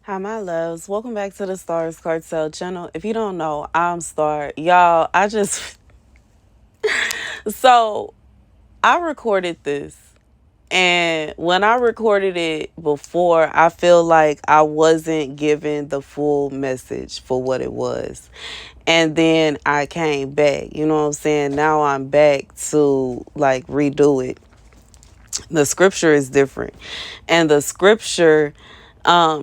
Hi, my loves. Welcome back to the Starscartel channel. If you don't know, I'm Star. Y'all, so I recorded this. And when I recorded it before, I feel like I wasn't given the full message for what it was. And then I came back. You know what I'm saying? Now I'm back to like redo it. The scripture is different, and the scripture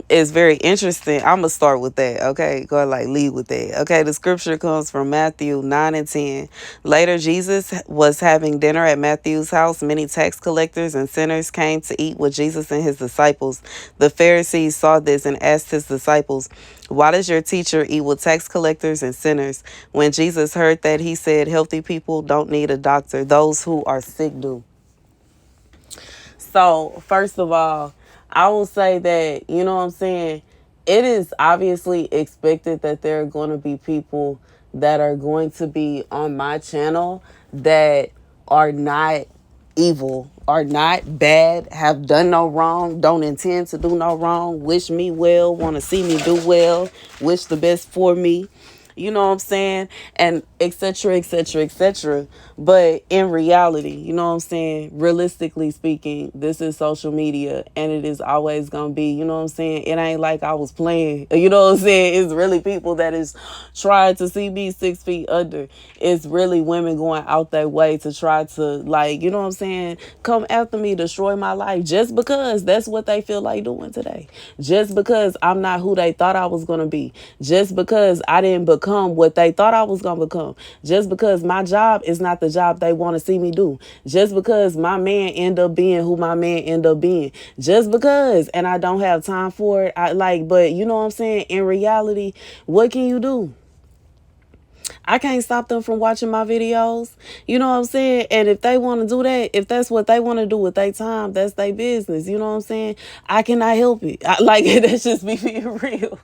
is very interesting. I'm gonna start with that. Okay, go like lead with that. Okay, the scripture comes from Matthew 9 and 10. Later, Jesus was having dinner at Matthew's house. Many tax collectors and sinners came to eat with Jesus and his disciples. The Pharisees saw this and asked his disciples, "Why does your teacher eat with tax collectors and sinners?" When Jesus heard that, he said, "Healthy people don't need a doctor, those who are sick do." So, first of all, I will say that, you know what I'm saying? It is obviously expected that there are going to be people that are going to be on my channel that are not evil, are not bad, have done no wrong, don't intend to do no wrong, wish me well, want to see me do well, wish the best for me. You know what I'm saying? And etc., etc., etc. But in reality, you know what I'm saying? Realistically speaking, this is social media and it is always going to be, you know what I'm saying? It ain't like I was playing. You know what I'm saying? It's really people that is trying to see me 6 feet under. It's really women going out their way to try to, like, you know what I'm saying? Come after me, destroy my life just because that's what they feel like doing today. Just because I'm not who they thought I was going to be. Just because I didn't become what they thought I was going to become. Just because my job is not the job they want to see me do. Just because my man end up being who my man end up being. Just because, and I don't have time for it. But you know what I'm saying? In reality, what can you do? I can't stop them from watching my videos. You know what I'm saying? And if they want to do that, if that's what they want to do with their time, that's their business. You know what I'm saying? I cannot help it. That's just me being real.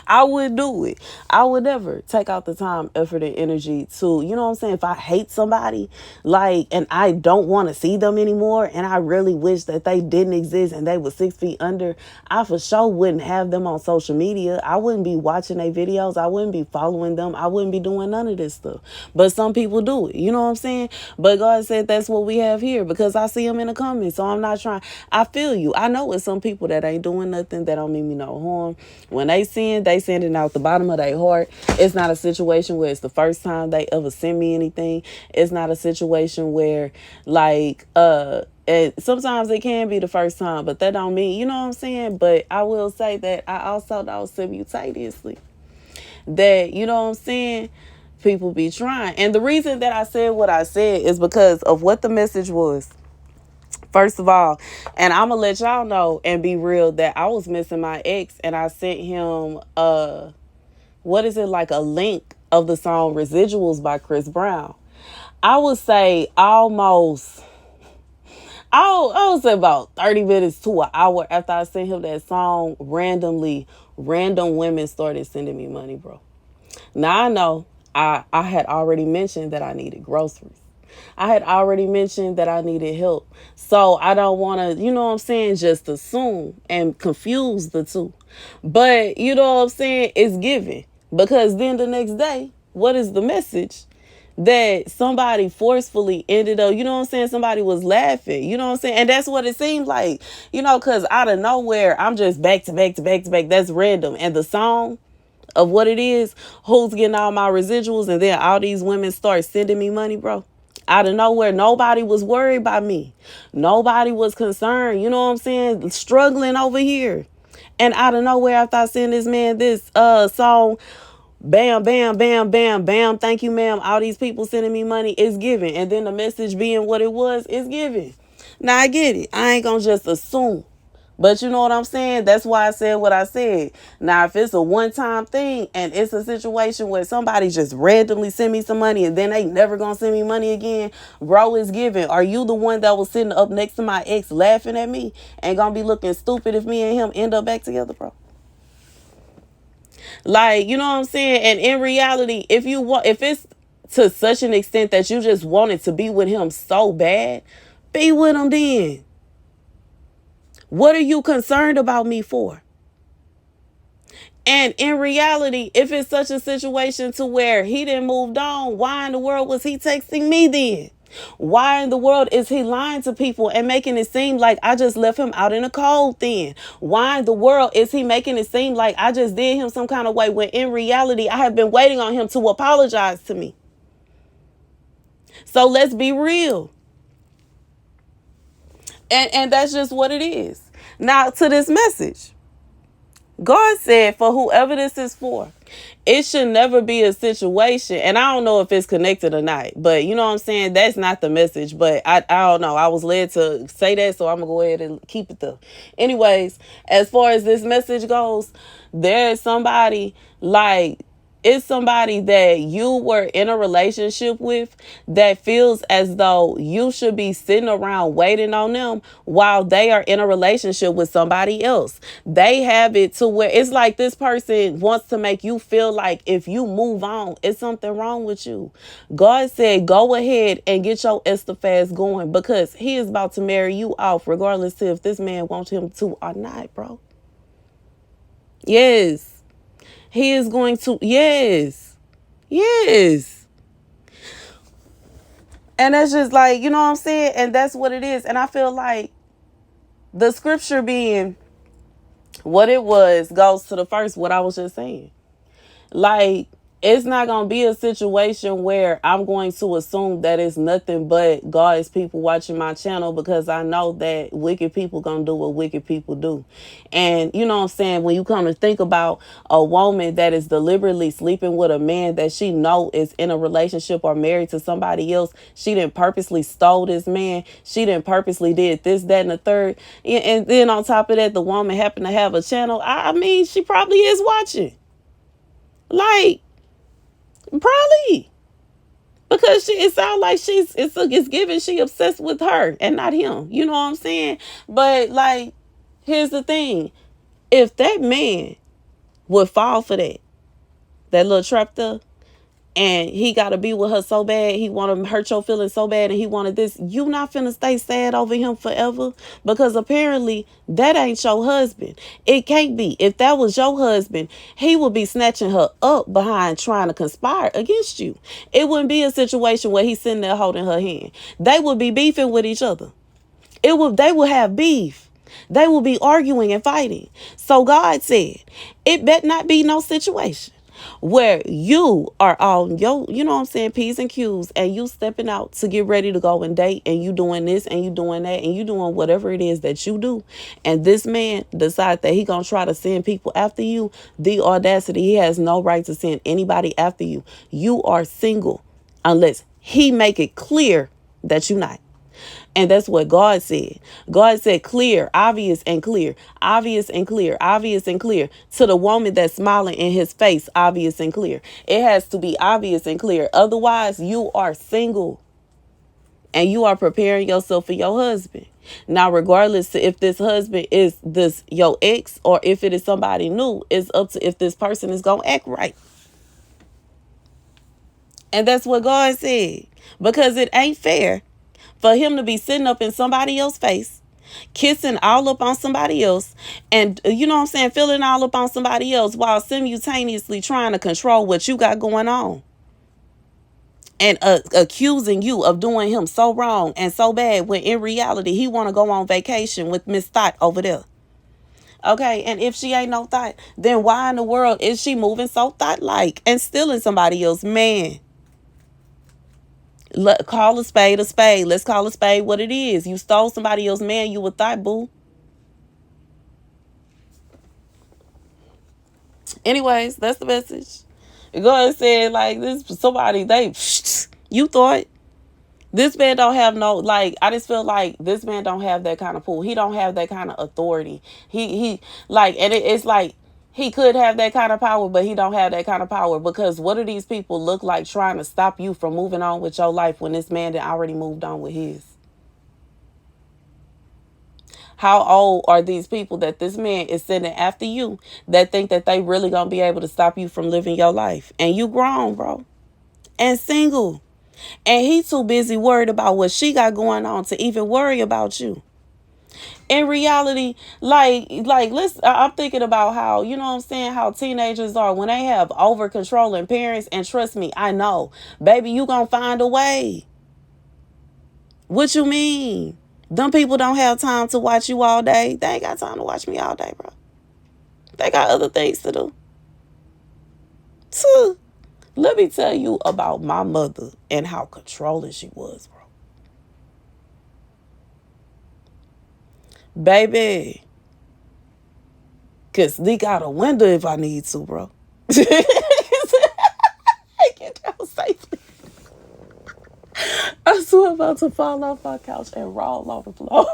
I would do it. I would never take out the time, effort, and energy to, you know what I'm saying? If I hate somebody, and I don't want to see them anymore, and I really wish that they didn't exist and they were 6 feet under, I for sure wouldn't have them on social media. I wouldn't be watching their videos. I wouldn't be following them. I wouldn't be doing none of this stuff. But some people do it. You know what I'm saying? But God said that's what we have here because I see them in the comments. So I'm not trying. I feel you. I know it's some people that ain't doing nothing that don't mean me no harm. When they send it out the bottom of their heart. It's not a situation where it's the first time they ever send me anything. It's not a situation where and sometimes it can be the first time, but that don't mean, you know what I'm saying? But I will say that I also know simultaneously that, you know what I'm saying, people be trying. And the reason that I said what I said is because of what the message was. First of all, and I'm gonna let y'all know and be real that I was missing my ex and I sent him what is it, like a link of the song Residuals by Chris Brown. I would say almost I would say about 30 minutes to an hour after I sent him that song, random women started sending me money, bro. Now I know I had already mentioned that I needed groceries. I had already mentioned that I needed help. So I don't want to, you know what I'm saying, just assume and confuse the two. But you know what I'm saying, it's given. Because then the next day, what is the message? That somebody forcefully ended up, you know what I'm saying? Somebody was laughing, you know what I'm saying? And that's what it seemed like, you know, because out of nowhere, I'm just back to back to back to back. That's random. And the song of what it is, who's getting all my residuals, and then all these women start sending me money, bro. Out of nowhere, nobody was worried about me. Nobody was concerned, you know what I'm saying? Struggling over here. And out of nowhere, after I send this man this song, bam, bam, bam, bam, bam. Thank you, ma'am. All these people sending me money is giving. And then the message being what it was is giving. Now I get it. I ain't gonna just assume. But you know what I'm saying? That's why I said what I said. Now, if it's a one-time thing and it's a situation where somebody just randomly send me some money and then they never gonna send me money again, bro, is giving. Are you the one that was sitting up next to my ex laughing at me and gonna be looking stupid if me and him end up back together, bro? Like, you know what I'm saying? And in reality, if it's to such an extent that you just wanted to be with him so bad, be with him then. What are you concerned about me for? And in reality, if it's such a situation to where he didn't moved on, why in the world was he texting me then? Why in the world is he lying to people and making it seem like I just left him out in the cold then? Why in the world is he making it seem like I just did him some kind of way when in reality I have been waiting on him to apologize to me? So let's be real. And that's just what it is. Now to this message. God said, for whoever this is for, it should never be a situation. And I don't know if it's connected or not, but you know what I'm saying? That's not the message. But I don't know. I was led to say that, so I'm going to go ahead and keep it there. Anyways, as far as this message goes, there's somebody like, it's somebody that you were in a relationship with that feels as though you should be sitting around waiting on them while they are in a relationship with somebody else. They have it to where it's like this person wants to make you feel like if you move on, it's something wrong with you. God said, go ahead and get your Esther fast going because he is about to marry you off regardless of if this man wants him to or not, bro. Yes. He is going to, yes. Yes. And that's just like, you know what I'm saying? And that's what it is. And I feel like the scripture being what it was goes to the first, what I was just saying. Like, it's not going to be a situation where I'm going to assume that it's nothing but God's people watching my channel because I know that wicked people going to do what wicked people do. And you know what I'm saying? When you come to think about a woman that is deliberately sleeping with a man that she know is in a relationship or married to somebody else, she didn't purposely stole this man. She didn't purposely did this, that, and the third. And then on top of that, the woman happened to have a channel. I mean, she probably is watching. Like, probably. Because it sounds like it's given she obsessed with her and not him. You know what I'm saying? But like, here's the thing. If that man would fall for that little trap there, and he got to be with her so bad, he want to hurt your feelings so bad, and he wanted this, you not finna stay sad over him forever, because apparently that ain't your husband. It can't be. If that was your husband, he would be snatching her up behind trying to conspire against you. It wouldn't be a situation where he's sitting there holding her hand. They would be beefing with each other. They would have beef. They will be arguing and fighting. So God said, it better not be no situation where you are on your, you know what I'm saying, P's and Q's, and you stepping out to get ready to go and date, and you doing this and you doing that and you doing whatever it is that you do, and this man decides that he gonna try to send people after you. The audacity, he has no right to send anybody after you. You are single unless he make it clear that you're not. And that's what God said. God said clear, obvious and clear, obvious and clear, obvious and clear. To the woman that's smiling in his face, obvious and clear. It has to be obvious and clear. Otherwise, you are single and you are preparing yourself for your husband. Now, regardless if this husband is this your ex or if it is somebody new, it's up to if this person is going to act right. And that's what God said. Because it ain't fair for him to be sitting up in somebody else's face, kissing all up on somebody else, and you know what I'm saying, feeling all up on somebody else while simultaneously trying to control what you got going on. And accusing you of doing him so wrong and so bad when in reality he want to go on vacation with Miss Thought over there. Okay, and if she ain't no thought, then why in the world is she moving so thought-like and stealing somebody else's man? Call a spade a spade. Let's call a spade what it is. You stole somebody else's man, you a thought, boo. Anyways, that's the message. Go and say like this somebody you thought this man don't have no, like, I just feel like this man don't have that kind of pull. He don't have that kind of authority. He like, and it's like he could have that kind of power, but he don't have that kind of power, because what do these people look like trying to stop you from moving on with your life when this man that already moved on with his? How old are these people that this man is sending after you that think that they really gonna be able to stop you from living your life? And you grown, bro, and single, and he too busy worried about what she got going on to even worry about you. In reality, listen, I'm thinking about how, you know what I'm saying, how teenagers are when they have over controlling parents. And trust me, I know, baby, you gonna find a way. What you mean? Them people don't have time to watch you all day. They ain't got time to watch me all day, bro. They got other things to do. So, let me tell you about my mother and how controlling she was, bro. Baby, could sneak out a window if I need to, bro. Get down safely. I swear I'm about to fall off my couch and roll on the floor.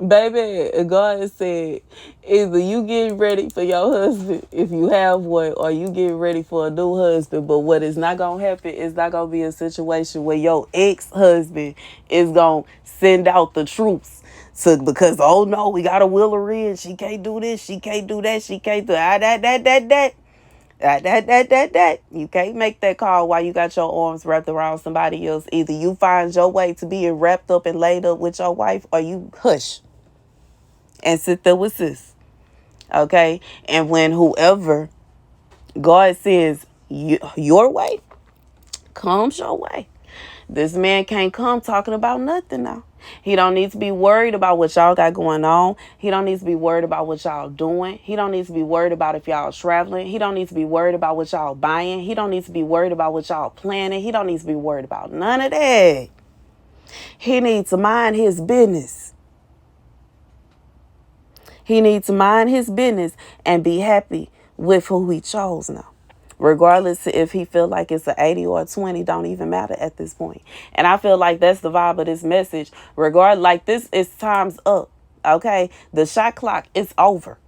Baby, God said either you get ready for your husband if you have one, or you get ready for a new husband. But what is not gonna happen is not gonna be a situation where your ex-husband is gonna send out the troops. So because, oh no, we gotta wheel her in. She can't do this, she can't do that, she can't do that. You can't make that call while you got your arms wrapped around somebody else. Either you find your way to being wrapped up and laid up with your wife, or you hush and sit there with sis. Okay? And when whoever God sends your way comes your way, this man can't come talking about nothing now. He don't need to be worried about what y'all got going on. He don't need to be worried about what y'all doing. He don't need to be worried about if y'all traveling. He don't need to be worried about what y'all buying. He don't need to be worried about what y'all planning. He don't need to be worried about none of that. He needs to mind his business. He needs to mind his business and be happy with who he chose now. Regardless if he feel like it's an 80 or a 20, don't even matter at this point. And I feel like that's the vibe of this message. Like this is time's up. Okay? The shot clock is over.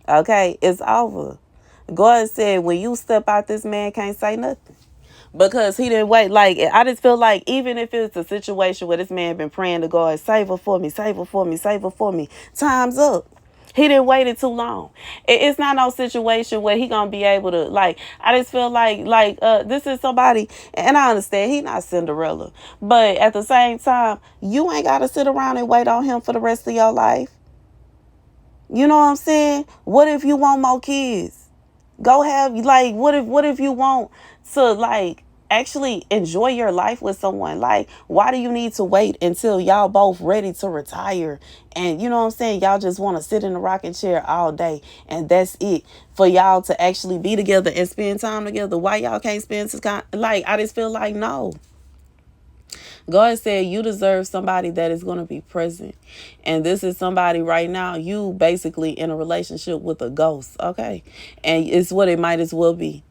Okay? It's over. God said when you step out, this man can't say nothing. Because he didn't wait. Like, I just feel like even if it's a situation where this man been praying to God, save her for me, save her for me, save her for me, time's up. He didn't wait it too long. It's not no situation where he gonna be able to, like, I just feel like this is somebody, and I understand he not Cinderella, but at the same time, you ain't gotta sit around and wait on him for the rest of your life. You know what I'm saying? What if you want more kids? Go have, like, what if you want to, like, actually enjoy your life with someone? Like, why do you need to wait until y'all both ready to retire? And you know what I'm saying? Y'all just want to sit in the rocking chair all day and that's it for y'all to actually be together and spend time together. Why y'all can't spend time? Like, I just feel like, no. God said you deserve somebody that is going to be present. And this is somebody right now, you basically in a relationship with a ghost, okay? And it's what it might as well be.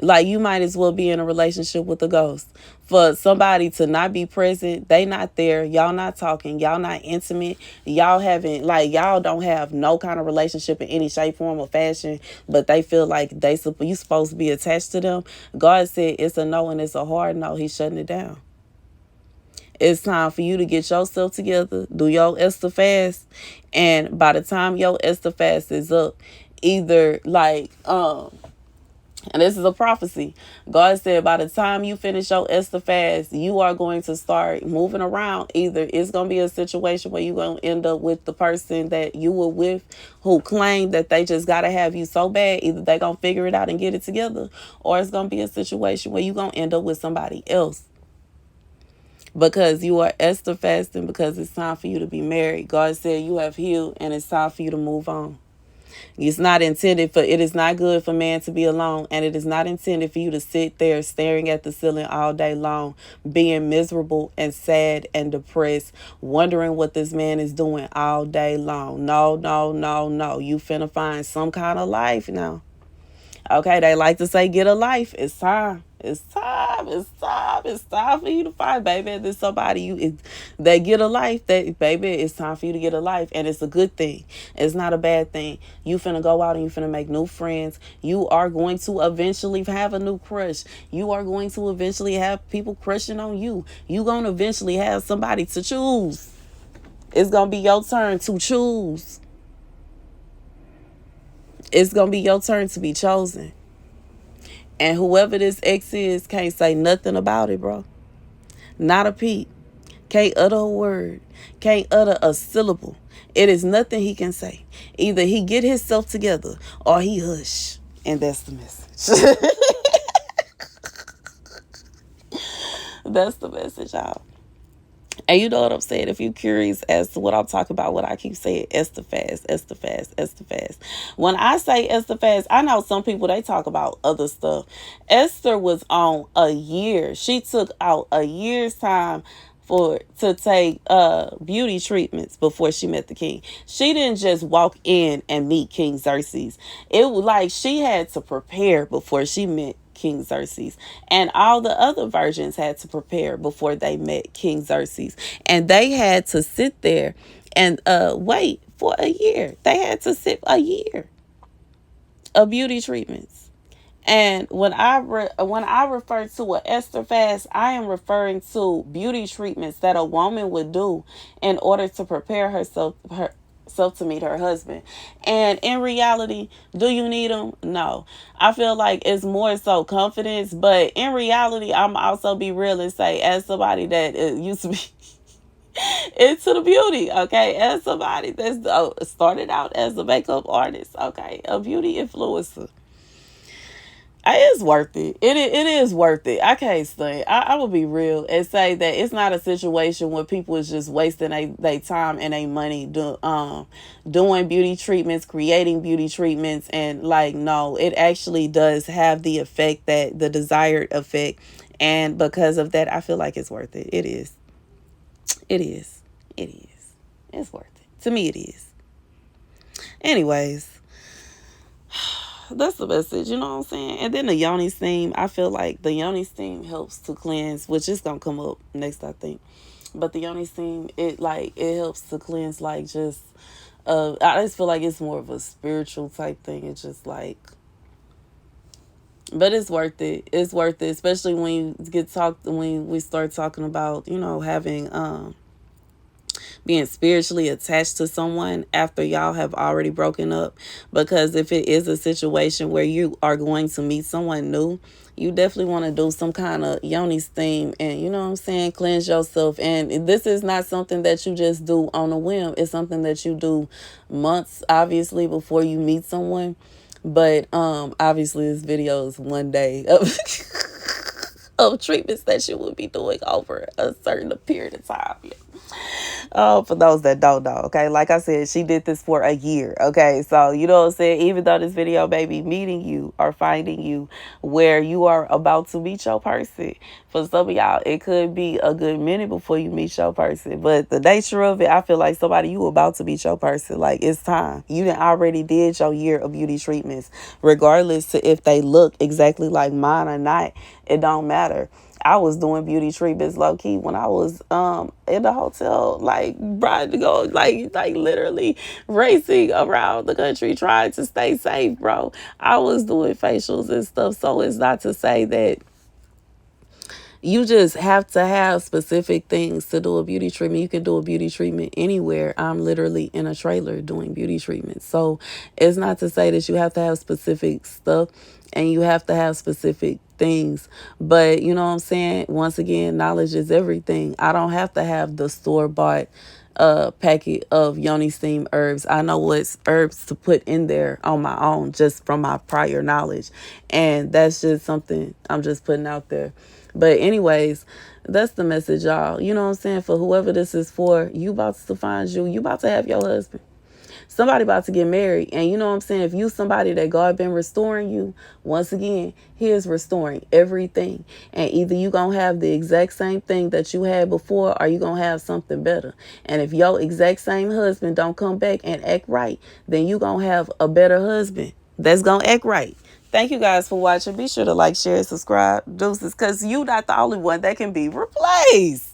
Like, you might as well be in a relationship with a ghost. For somebody to not be present, they not there, y'all not talking, y'all not intimate, y'all haven't, like, y'all don't have no kind of relationship in any shape, form, or fashion, but they feel like you supposed to be attached to them. God said it's a no and it's a hard no. He's shutting it down. It's time for you to get yourself together, do your Esther fast, and by the time your Esther fast is up, either and this is a prophecy. God said by the time you finish your Esther fast, you are going to start moving around. Either it's going to be a situation where you're going to end up with the person that you were with who claimed that they just got to have you so bad. Either they're going to figure it out and get it together, or it's going to be a situation where you're going to end up with somebody else. Because you are Esther fasting, because it's time for you to be married. God said you have healed and it's time for you to move on. It is not good for man to be alone, and it is not intended for you to sit there staring at the ceiling all day long, being miserable and sad and depressed, wondering what this man is doing all day long. No. You finna find some kind of life now. Okay, they like to say get a life. It's time. It's time for you to find, baby. There's somebody they get a life. That, baby, it's time for you to get a life. And it's a good thing. It's not a bad thing. You finna go out and you finna make new friends. You are going to eventually have a new crush. You are going to eventually have people crushing on you. You gonna eventually have somebody to choose. It's gonna be your turn to choose. It's gonna be your turn to be chosen. And whoever this ex is can't say nothing about it, bro. not a peep. Can't utter a word. Can't utter a syllable. It is nothing he can say. Either he get himself together or he hush. And that's the message. That's the message, y'all. And you know what I'm saying? If you're curious as to what I'm talking about, what I keep saying, Esther fast, Esther fast, Esther fast. When I say Esther fast, I know some people, they talk about other stuff. Esther was on a year. She took out a year's time to take beauty treatments before she met the king. She didn't just walk in and meet King Xerxes. It was like she had to prepare before she met King Xerxes, and all the other virgins had to prepare before they met King Xerxes, and they had to sit there and wait for a year. They had to sit a year of beauty treatments. And when I refer to a Esther fast, I am referring to beauty treatments that a woman would do in order to prepare herself to meet her husband. And in reality, do you need them? No. I feel like it's more so confidence, but in reality, I'm also be real and say, as somebody that used to be into the beauty, okay, as somebody that's started out as a makeup artist, okay, a beauty influencer, it's worth it. It is worth it. I can't say. I will be real and say that it's not a situation where people is just wasting their time and their money doing beauty treatments, creating beauty treatments, and like, no, it actually does have the effect, that the desired effect, and because of that, I feel like it's worth it. It is. It is. It is. It's worth it. To me, it is. Anyways, that's the message, you know what I'm saying? And then the yoni steam, I feel like the yoni steam helps to cleanse, which is gonna come up next, I think. But the yoni steam, it helps to cleanse, like, just I just feel like it's more of a spiritual type thing. It's just like, but it's worth it. It's worth it, especially when when we start talking about, having being spiritually attached to someone after y'all have already broken up. Because if it is a situation where you are going to meet someone new, you definitely want to do some kind of yoni steam and, you know what I'm saying, cleanse yourself. And this is not something that you just do on a whim. It's something that you do months, obviously, before you meet someone. But obviously this video is one day of of treatments that you would be doing over a certain period of time. Yeah. Oh, for those that don't know, okay? Like I said, she did this for a year, okay? So, you know what I'm saying? Even though this video may be meeting you or finding you where you are about to meet your person, for some of y'all, it could be a good minute before you meet your person. But the nature of it, I feel like somebody, you about to meet your person. Like, it's time. You done already did your year of beauty treatments. Regardless to if they look exactly like mine or not, it don't matter. I was doing beauty treatments low key when I was in the hotel, like trying to go like literally racing around the country trying to stay safe, bro. I was doing facials and stuff. So it's not to say that you just have to have specific things to do a beauty treatment. You can do a beauty treatment anywhere. I'm literally in a trailer doing beauty treatments. So it's not to say that you have to have specific stuff and you have to have specific things. But you know what I'm saying? Once again, knowledge is everything. I don't have to have the store-bought packet of yoni steam herbs. I know what herbs to put in there on my own just from my prior knowledge. And that's just something I'm just putting out there. But anyways, that's the message, y'all. You know what I'm saying? For whoever this is for, you about to find you. You about to have your husband. Somebody about to get married. And you know what I'm saying? If you somebody that God been restoring you, once again, he is restoring everything. And either you going to have the exact same thing that you had before or you going to have something better. And if your exact same husband don't come back and act right, then you going to have a better husband that's going to act right. Thank you guys for watching. Be sure to like, share, subscribe. Deuces, because you not the only one that can be replaced.